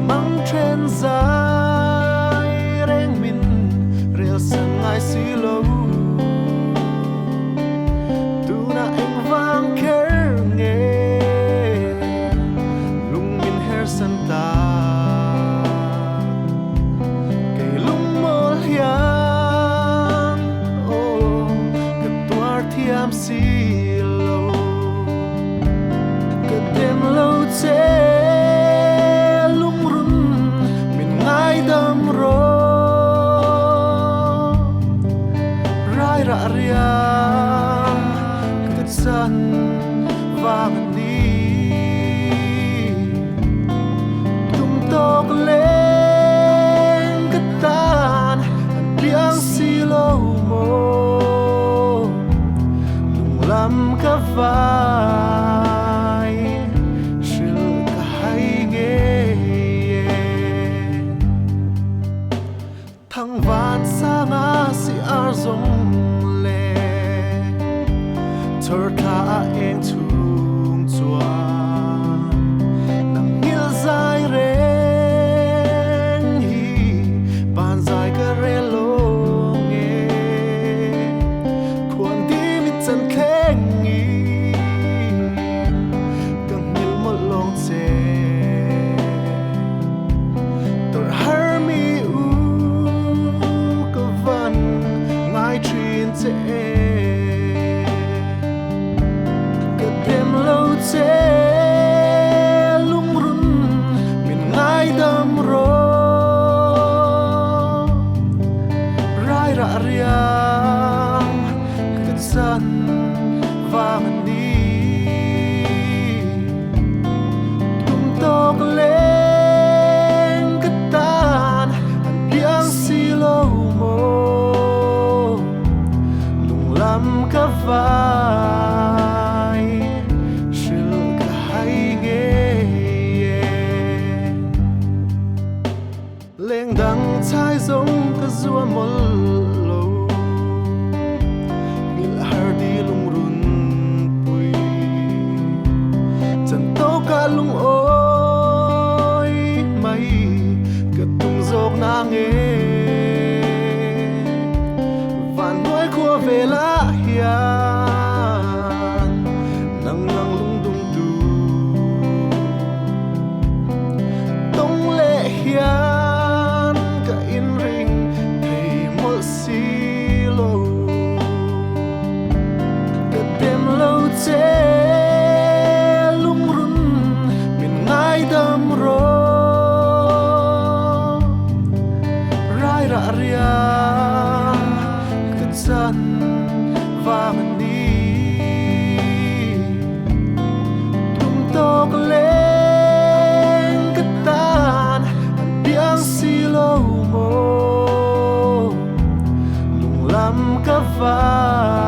mang trên dài reng min rel sang ai xí lâu tu na anh vang kher nghe lung min her san ta cây lung mol hiang oh cái tuar thiam xí lâu cái đêm lâu chế ra riang kết san vang đi tung tóc lên kết tan biang si lâu mô lung lam cả vai sil cả hai nghe thăng van sa ngã si ar zong thở tha em tung chua nang hil dài ren hi ban dài cái re lo nghe khuôn đi mit chân khen nghi càng hil một lòng chê tờ har mi u cơ van ngài truyền chê chế lung run mình ngay đâm ro rai ra riang kết san vang đi tung tóc lên kết tan biang si lâu mô lung lam cả vai lên đằng trái giống cái rùa mol lâu mil har đi lung run pui chân tàu cả lung ôi mày cái tung dọc nàng nghe van đuôi khua về lá hiền nắng nắng lung tung tu tông lệ hiền chế lung run mình ngay đâm ro rai ra riang kết san vang đi tung tóc lên kết tan biang si lâu mô lung lam cả vai